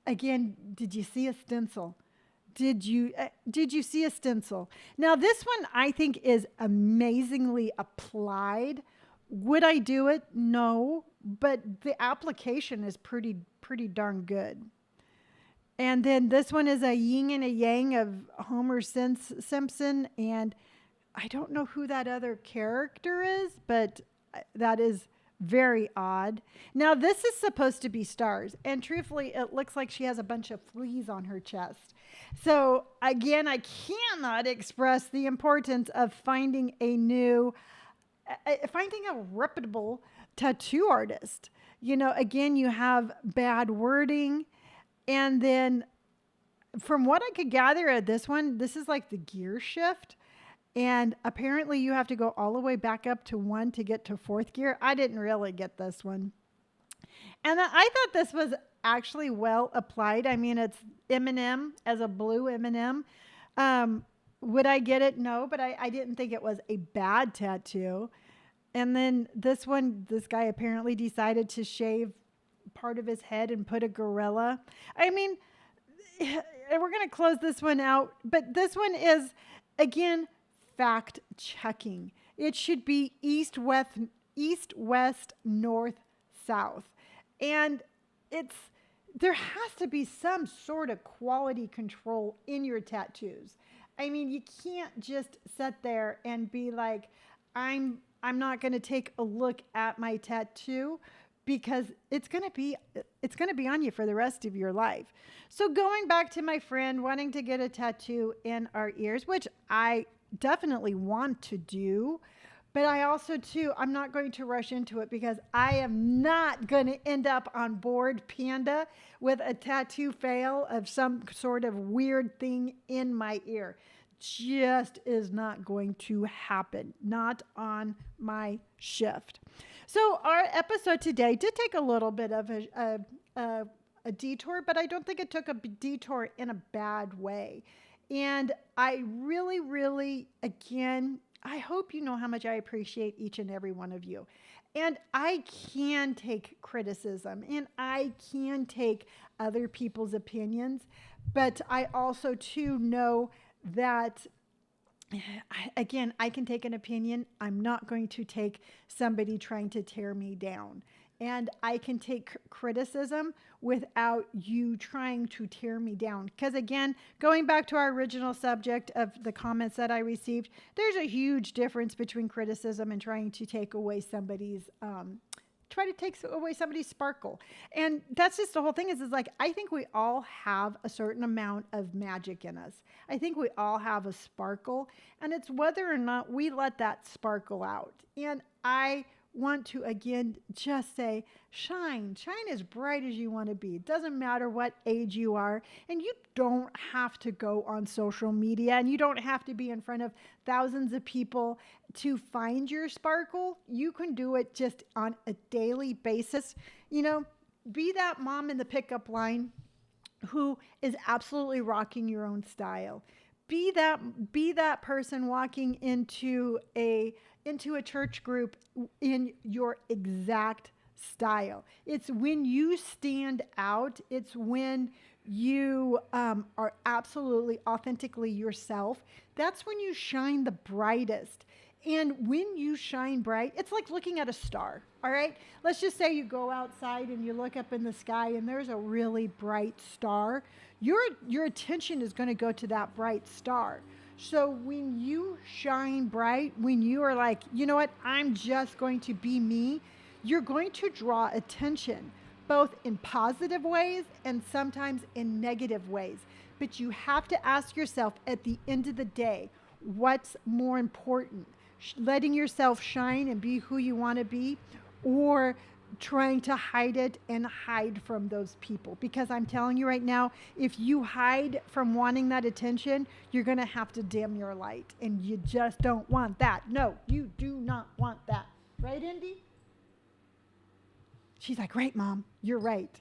again, did you see a stencil? Did you see a stencil? Now this one I think is amazingly applied. Would I do it? No, but the application is pretty darn good. And then this one is a yin and a yang of Homer Simpson, and I don't know who that other character is, but that is very odd. Now, this is supposed to be stars, and truthfully, it looks like she has a bunch of fleas on her chest. So, again, I cannot express the importance of finding a reputable tattoo artist. You know, again, you have bad wording, and then from what I could gather at this one, this is like the gear shift. And apparently you have to go all the way back up to 1 to get to 4th gear. I didn't really get this one. And I thought this was actually well applied. I mean, it's M&M as a blue M&M. Would I get it? No, but I didn't think it was a bad tattoo. And then this one, this guy apparently decided to shave part of his head and put a gorilla. I mean, we're going to close this one out. But this one is, again, fact checking. It should be east, west, north, south. And there has to be some sort of quality control in your tattoos. I mean, you can't just sit there and be like, I'm not going to take a look at my tattoo, because it's going to be on you for the rest of your life. So going back to my friend wanting to get a tattoo in our ears, which I definitely want to do, but I also too, I'm not going to rush into it, because I am not going to end up on board Panda with a tattoo fail of some sort of weird thing in my ear. Just is not going to happen. Not on my shift. So our episode today did take a little bit of a detour, but I don't think it took a detour in a bad way. And I really, really, again, I hope you know how much I appreciate each and every one of you. And I can take criticism, and I can take other people's opinions, but I also too know that, again, I can take an opinion. I'm not going to take somebody trying to tear me down. And I can take criticism without you trying to tear me down. Because again, going back to our original subject of the comments that I received, there's a huge difference between criticism and trying to take away somebody's sparkle. And that's just the whole thing is like, I think we all have a certain amount of magic in us. I think we all have a sparkle, and it's whether or not we let that sparkle out. And I want to again just say, shine as bright as you want to be. It doesn't matter what age you are, and you don't have to go on social media, and you don't have to be in front of thousands of people to find your sparkle. You can do it just on a daily basis. You know, be that mom in the pickup line who is absolutely rocking your own style. Be that person walking into a church group in your exact style. It's when you stand out. It's when you are absolutely authentically yourself, that's when you shine the brightest. And when you shine bright, it's like looking at a star. All right. Let's just say you go outside and you look up in the sky and there's a really bright star. Your attention is going to go to that bright star. So when you shine bright, when you are like, you know what, I'm just going to be me, you're going to draw attention, both in positive ways and sometimes in negative ways. But you have to ask yourself at the end of the day, what's more important? Letting yourself shine and be who you want to be, or trying to hide it and hide from those people? Because I'm telling you right now, if you hide from wanting that attention, you're going to have to dim your light. And you just don't want that. No, you do not want that. Right, Indy? She's like, right, Mom. You're right.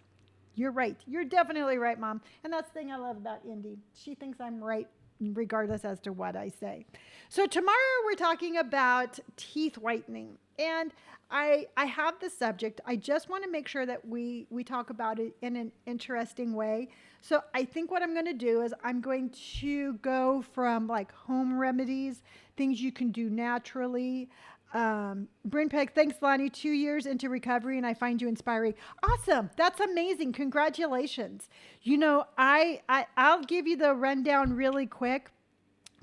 You're right. You're definitely right, Mom. And that's the thing I love about Indy. She thinks I'm right regardless as to what I say. So tomorrow we're talking about teeth whitening. And I have the subject. I just want to make sure that we talk about it in an interesting way. So I think what I'm going to do is I'm going to go from like home remedies, things you can do naturally. Bryn Peck, thanks, Lonni. 2 years into recovery, and I find you inspiring. Awesome. That's amazing. Congratulations. You know, I'll give you the rundown really quick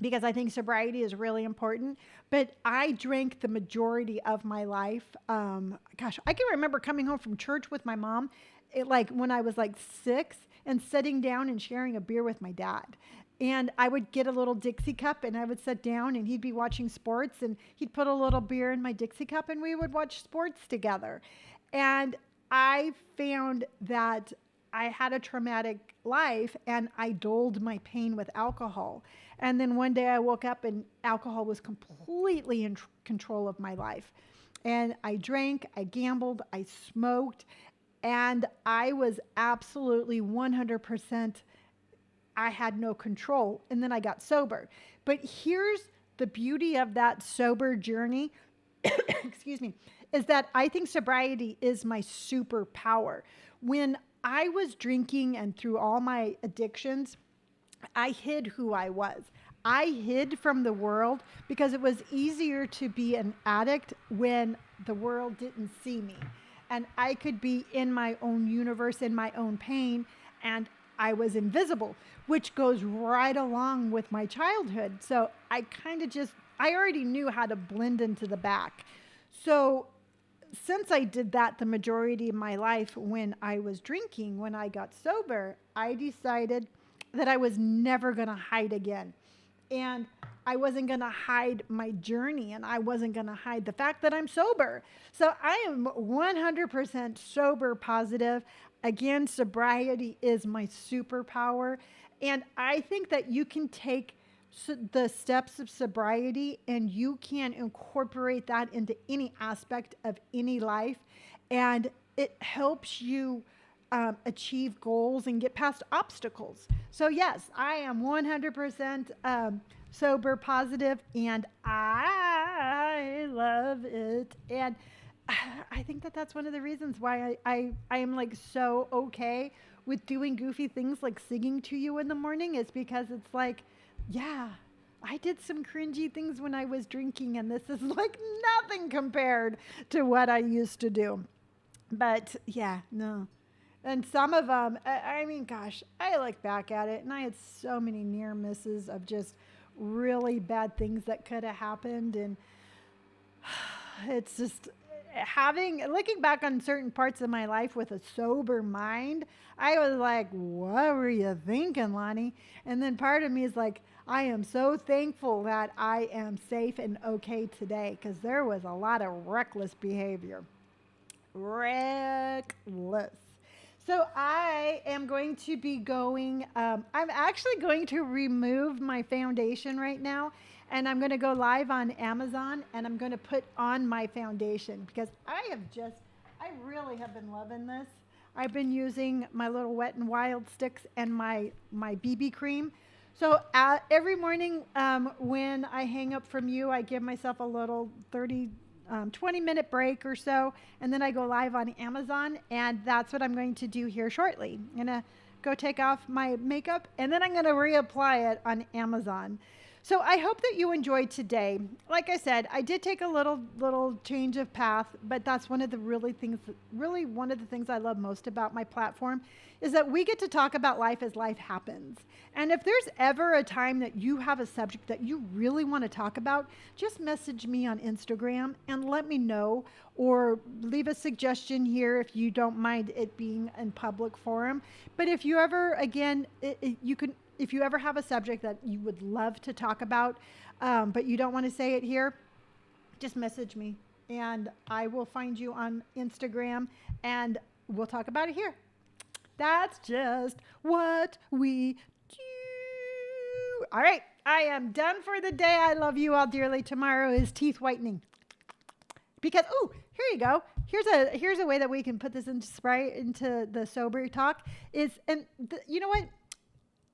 because I think sobriety is really important. But I drank the majority of my life. I can remember coming home from church with my mom, like when I was like 6, and sitting down and sharing a beer with my dad. And I would get a little Dixie cup and I would sit down and he'd be watching sports and he'd put a little beer in my Dixie cup and we would watch sports together. And I found that I had a traumatic life and I dulled my pain with alcohol. And then one day I woke up and alcohol was completely in control of my life. And I drank, I gambled, I smoked, and I was absolutely 100%. I had no control. And then I got sober. But here's the beauty of that sober journey, excuse me, is that I think sobriety is my superpower. When I was drinking and through all my addictions, I hid who I was. I hid from the world because it was easier to be an addict when the world didn't see me. And I could be in my own universe, in my own pain, and I was invisible, which goes right along with my childhood. So I I already knew how to blend into the back. So since I did that the majority of my life when I was drinking, when I got sober, I decided that I was never going to hide again. And I wasn't going to hide my journey, and I wasn't going to hide the fact that I'm sober. So I am 100% sober positive. Again, sobriety is my superpower. And I think that you can take the steps of sobriety and you can incorporate that into any aspect of any life. And it helps you achieve goals and get past obstacles. So yes, I am 100% sober positive, and I love it. And I think that that's one of the reasons why I am like so okay with doing goofy things like singing to you in the morning, is because it's like, yeah, I did some cringy things when I was drinking, and this is like nothing compared to what I used to do. But yeah, no. And some of them, I mean, gosh, I look back at it and I had so many near misses of just really bad things that could have happened. And it's just looking back on certain parts of my life with a sober mind, I was like, what were you thinking, Lonni? And then part of me is like, I am so thankful that I am safe and okay today, because there was a lot of reckless behavior. Reckless. So I am going to be going, I'm actually going to remove my foundation right now, and I'm going to go live on Amazon, and I'm going to put on my foundation because I really have been loving this. I've been using my little Wet n Wild sticks and my BB cream. So every morning when I hang up from you, I give myself a little 20-minute break or so, and then I go live on Amazon, and that's what I'm going to do here shortly. I'm going to go take off my makeup, and then I'm going to reapply it on Amazon. So I hope that you enjoyed today. Like I said, I did take a little change of path, but that's one of the really one of the things I love most about my platform is that we get to talk about life as life happens. And if there's ever a time that you have a subject that you really want to talk about, just message me on Instagram and let me know, or leave a suggestion here if you don't mind it being in public forum. But if you ever, again, you can, if you ever have a subject that you would love to talk about, but you don't want to say it here, just message me and I will find you on Instagram and we'll talk about it here. That's just what we do. All right, I am done for the day. I love you all dearly. Tomorrow is teeth whitening. Because, oh, here you go. Here's a way that we can put this into the sober talk is, and you know what?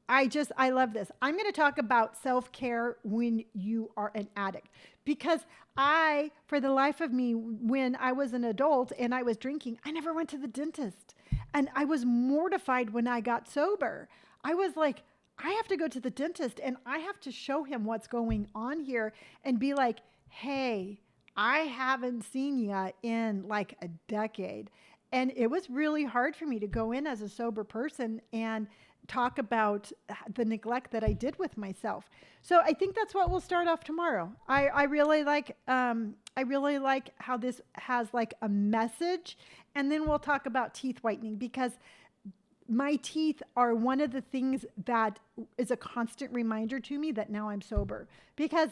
I love this. I'm going to talk about self-care when you are an addict, because for the life of me, when I was an adult and I was drinking, I never went to the dentist, and I was mortified when I got sober. I was like, I have to go to the dentist and I have to show him what's going on here and be like, hey, I haven't seen you in like a decade. And it was really hard for me to go in as a sober person and talk about the neglect that I did with myself. So I think that's what we'll start off tomorrow. I really like how this has like a message, and then we'll talk about teeth whitening, because my teeth are one of the things that is a constant reminder to me that now I'm sober, because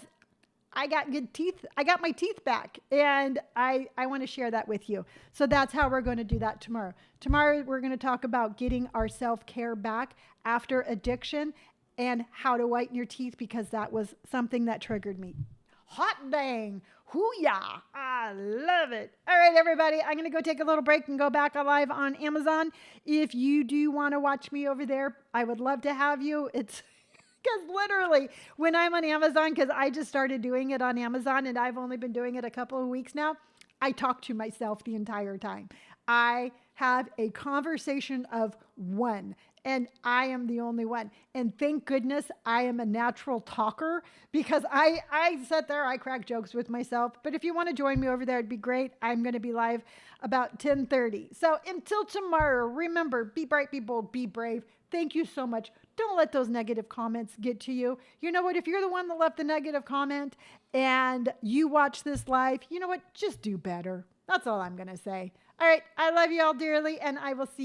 I got good teeth. I got my teeth back, and I want to share that with you. So that's how we're going to do that tomorrow. Tomorrow, we're going to talk about getting our self-care back after addiction and how to whiten your teeth, because that was something that triggered me. Hot dang. Hoo-yah. I love it. All right, everybody. I'm going to go take a little break and go back live on Amazon. If you do want to watch me over there, I would love to have you. It's because literally when I'm on Amazon, because I just started doing it on Amazon and I've only been doing it a couple of weeks now, I talk to myself the entire time. I have a conversation of one, and I am the only one. And thank goodness I am a natural talker, because I sit there, I crack jokes with myself. But if you want to join me over there, it'd be great. I'm going to be live about 10:30. So until tomorrow, remember, be bright, be bold, be brave. Thank you so much. Don't let those negative comments get to you. You know what? If you're the one that left the negative comment and you watch this live, you know what? Just do better. That's all I'm going to say. All right. I love you all dearly, and I will see you.